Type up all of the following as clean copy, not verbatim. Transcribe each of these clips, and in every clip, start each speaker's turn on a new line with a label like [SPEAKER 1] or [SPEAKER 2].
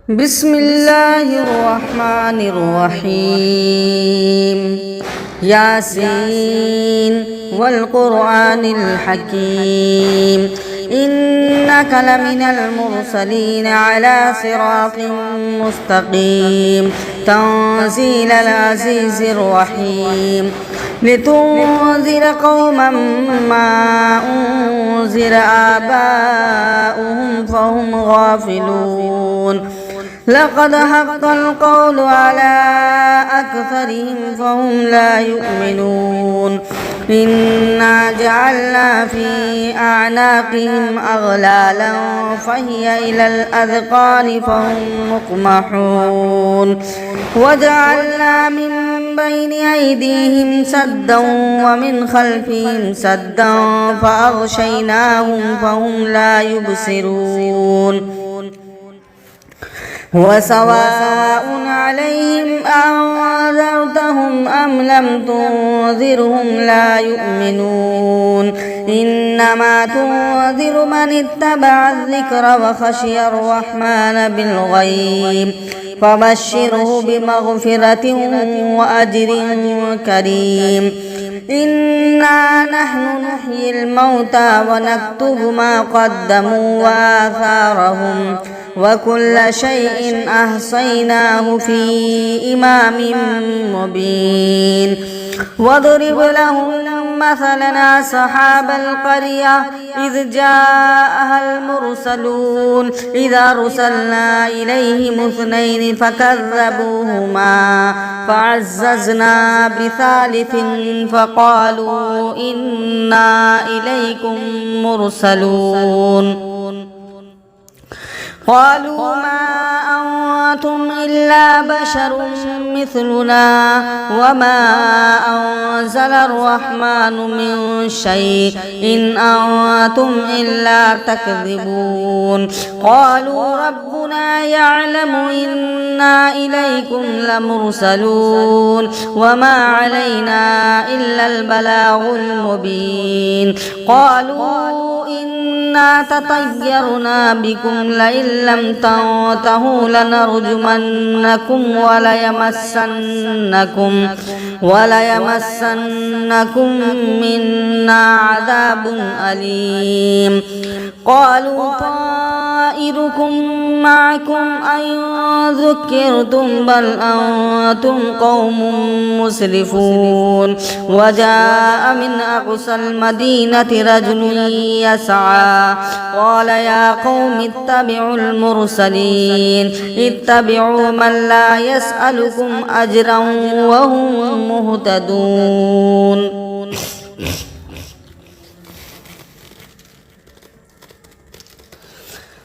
[SPEAKER 1] بسم الله الرحمن الرحيم ياسين والقرآن الحكيم إنك لمن المرسلين على صراط مستقيم تنزيل العزيز الرحيم لتنذر قوما ما أنذر آباؤهم فهم غافلون لقد حق القول على أكثرهم فهم لا يؤمنون إنا جعلنا في أعناقهم أغلالا فهي إلى الأذقان فهم مقمحون وجعلنا من بين أيديهم سدا ومن خلفهم سدا فأغشيناهم فهم لا يبصرون وسواء عليهم أنذرتهم أم لم تنذرهم لا يؤمنون إنما تنذر من اتبع الذكر وخشي الرحمن بالغيب فبشره بمغفرة وأجر كريم إنا نحن نحيي الموتى ونكتب ما قدموا وآثارهم وكل شيء أحصيناه في إمام مبين واضرب لهم مثلا أصحاب القرية إذ جاءها المرسلون إذا أرسلنا إليهم اثنين فكذبوهما فعززنا بثالث فقالوا إنا إليكم مرسلون قالوا ما أنتم إلا بشر مثلنا وما أنزل الرحمن من شيء إن أنتم إلا تكذبون قالوا ربنا يعلم إنا إليكم لمرسلون وما علينا إلا البلاغ المبين قالوا إنا تطيرنا بكم لئن لم تنتهوا لنرجمنكم وليمسنكم منا عذاب أليم قالوا طائركم معكم أن ذكرتم بل أنتم قوم مسرفون وجاء من أقصى المدينة رجل يسعى قال يا قوم اتبعوا المرسلين اتبعوا من لا يسألكم أجرا وهم مهتدون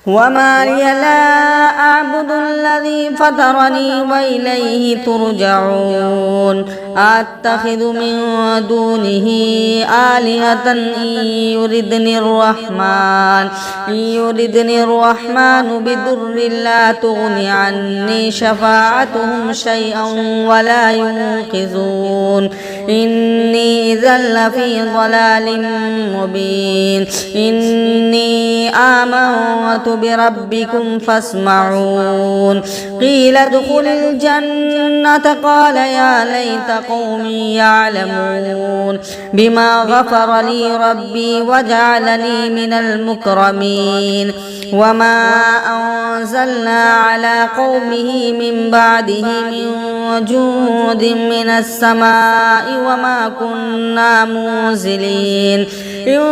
[SPEAKER 1] وما لي لا أعبد الذي فطرني وإليه ترجعون أتخذ من دونه آلهة إن يردني الرحمن بضر لا تغن عني شفاعتهم شيئا ولا ينقذون إني إذا لفي ضلال مبين إني آمنت بربكم فاسمعون قيل ادخل الجنة قال يا ليت قومي يعلمون بما غفر لي ربي وجعلني من المكرمين وما أنزلنا على قومه من بعده من جود من السماء وما كنا منزلين إن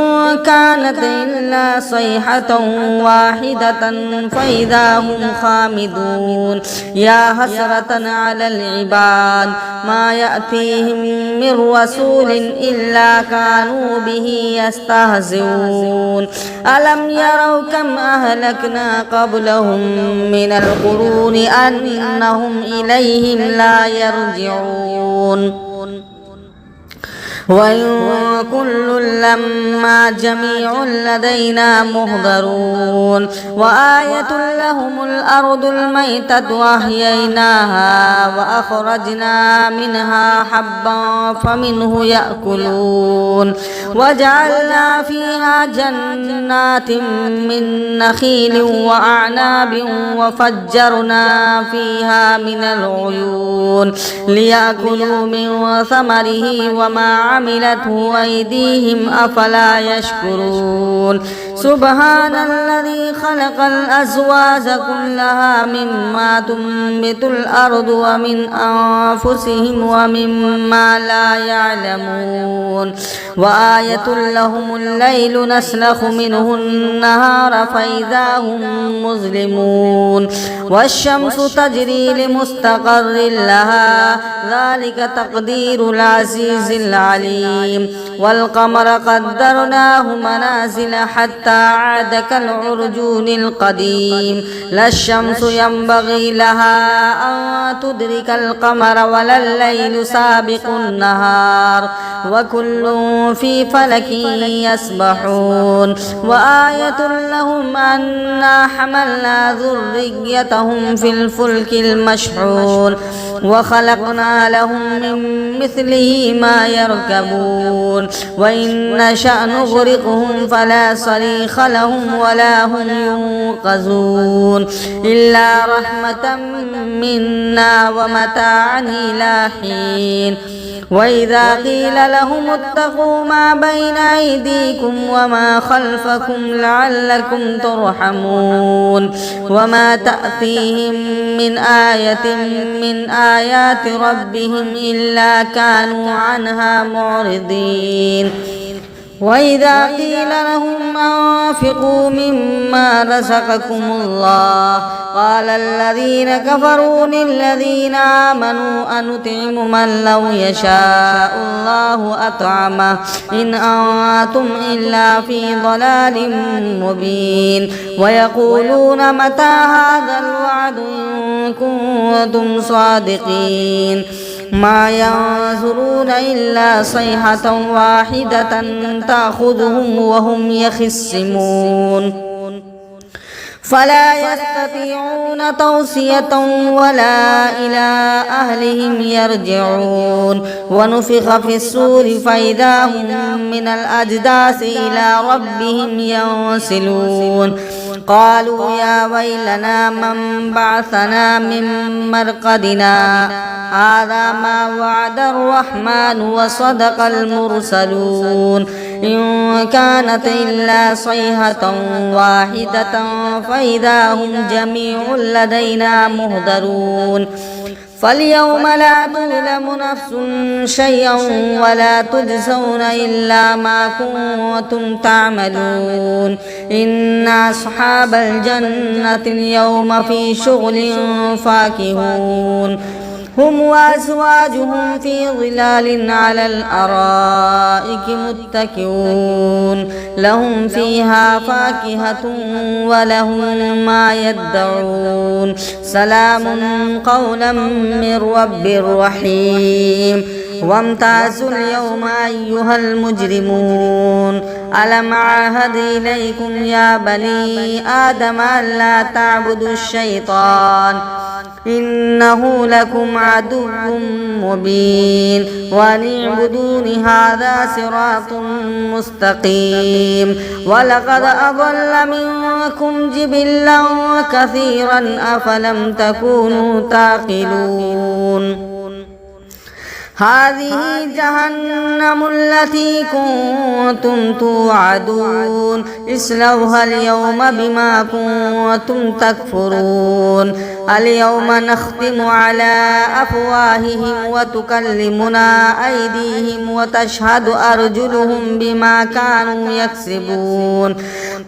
[SPEAKER 1] كانت إلا صيحة واحدة فإذا هم خامدون يا حسرة على العباد ما يأتيهم من رسول إلا كانوا به يستهزئون ألم يروا كم أهلكنا قبلهم من القرون أنهم إليهم لا يرجعون وإن كل لما جميع لدينا محضرون وآية لهم الأرض الميتة وأحييناها وأخرجنا منها حبا فمنه يأكلون وجعلنا فيها جنات من نخيل وأعناب وفجرنا فيها من العيون ليأكلوا من ثمره وما عملته أيديهم أفلا يشكرون سبحان الذي خلق الأزواج كلها مما تنبت الأرض ومن أنفسهم ومما لا يعلمون وآية لهم الليل نسلخ منه النهار فإذا هم مظلمون والشمس تجري لمستقر لها ذلك تقدير العزيز العليم والقمر قدرناه منازل حتى عاد كالعرجون القديم لا الشمس ينبغي لها أن تدرك القمر ولا الليل سابق النهار وكل في فلك يسبحون وآية لهم أنا حملنا ذريتهم في الفلك المشحون وخلقنا لهم من مثله ما يركبون وإن نشأ نغرقهم فلا صريخ لهم ولا هم ينقذون إلا رحمة منا ومتاعا إلى حين وإذا قيل لهم اتقوا ما بين أيديكم وما خلفكم لعلكم ترحمون وما تأتيهم من آية من آيات ربهم إلا كانوا عنها معرضين وإذا قيل لهم أنفقوا مما رزقكم الله قال الذين كفروا للذين آمنوا أنطعم من لو يشاء الله أطعمه إن أنتم إلا في ضلال مبين ويقولون متى هذا الوعد إن كنتم صادقين ما ينظرون إلا صيحة واحدة تأخذهم وهم يخصمون فلا يستطيعون توصية ولا إلى أهلهم يرجعون ونفخ في الصور فإذا هم من الأجداث إلى ربهم ينسلون قالوا يا ويلنا من بعثنا من مرقدنا هذا ما وعد الرحمن وصدق المرسلون إن كانت إلا صيحة واحدة فإذا هم جميع لدينا محضرون فاليوم لا تظلم نفس شيئا ولا تجزون إلا ما كنتم تعملون إن أصحاب الجنة اليوم في شغل فاكهون هم وأزواجهم في ظلال على الأرائك متكئون لهم فيها فاكهة ولهم ما يدعون سلام قولا من رب رحيم وامتازوا اليوم أيها المجرمون ألم أعهد إليكم يا بني آدم ألا تعبدوا الشيطان إنه لكم عدو مبين وأن اعبدون هذا صراط مستقيم ولقد أضل منكم جبلا كثيرا أفلم تكونوا تعقلون هذه جهنم التي كنتم توعدون اصلوها اليوم بما كنتم تكفرون اليوم نختم على أفواههم وتكلمنا أيديهم وتشهد أرجلهم بما كانوا يكسبون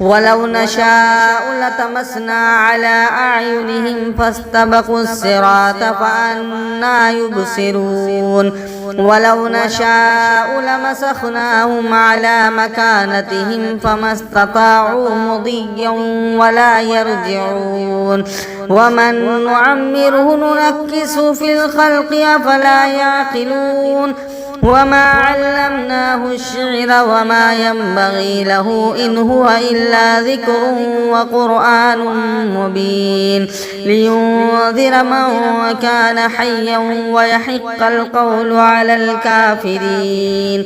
[SPEAKER 1] ولو نشاء لطمسنا على أعينهم فاستبقوا الصراط فأنى يبصرون ولو نشاء لمسخناهم على مكانتهم فما استطاعوا مضيا ولا يرجعون ومن نعمره ننكسه في الخلق أفلا يعقلون وما علمناه الشعر وما ينبغي له إن هو إلا ذكر وقرآن مبين لينذر من كان حيا ويحق القول على الكافرين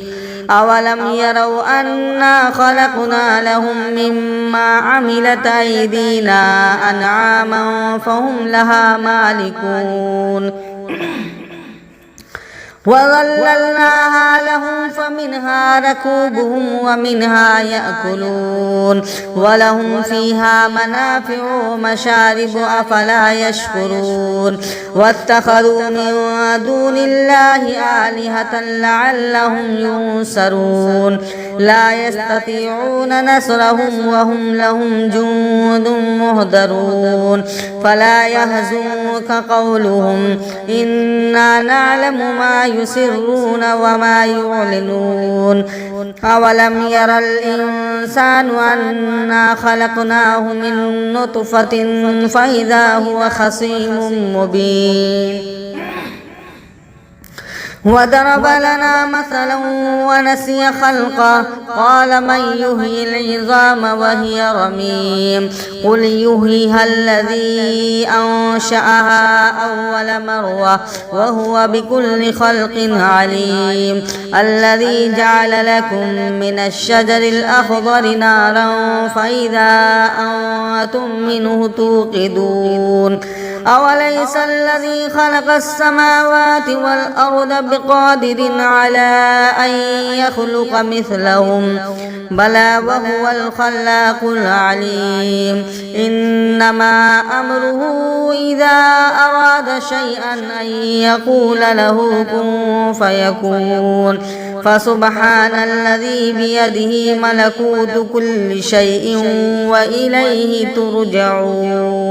[SPEAKER 1] أولم يروا أنا خلقنا لهم مما عملت أيدينا أنعاما فهم لها مالكون وظللناها لهم فمنها ركوبهم ومنها يأكلون ولهم فيها منافع ومشارب أفلا يشكرون واتخذوا من دون الله آلهة لعلهم ينصرون لا يستطيعون نصرهم وهم لهم جند مهدرون فلا يهزمك قولهم إنا نعلم ما يسرون وما يعلنون أولم ير الإنسان أنا خلقناه من نطفة فإذا هو خصيم مبين وضرب لنا مثلا ونسي خلقه قال من يحيي العظام وهي رميم قل يحييها الذي أنشأها أول مرة وهو بكل خلق عليم الذي جعل لكم من الشجر الأخضر نارا فإذا أنتم منه توقدون أوليس الذي خلق السماوات والأرض بقادر على أن يخلق مثلهم بلى وهو الخلاق العليم إنما أمره إذا أراد شيئا أن يقول له كن فيكون فسبحان الذي بيده ملكوت كل شيء وإليه ترجعون.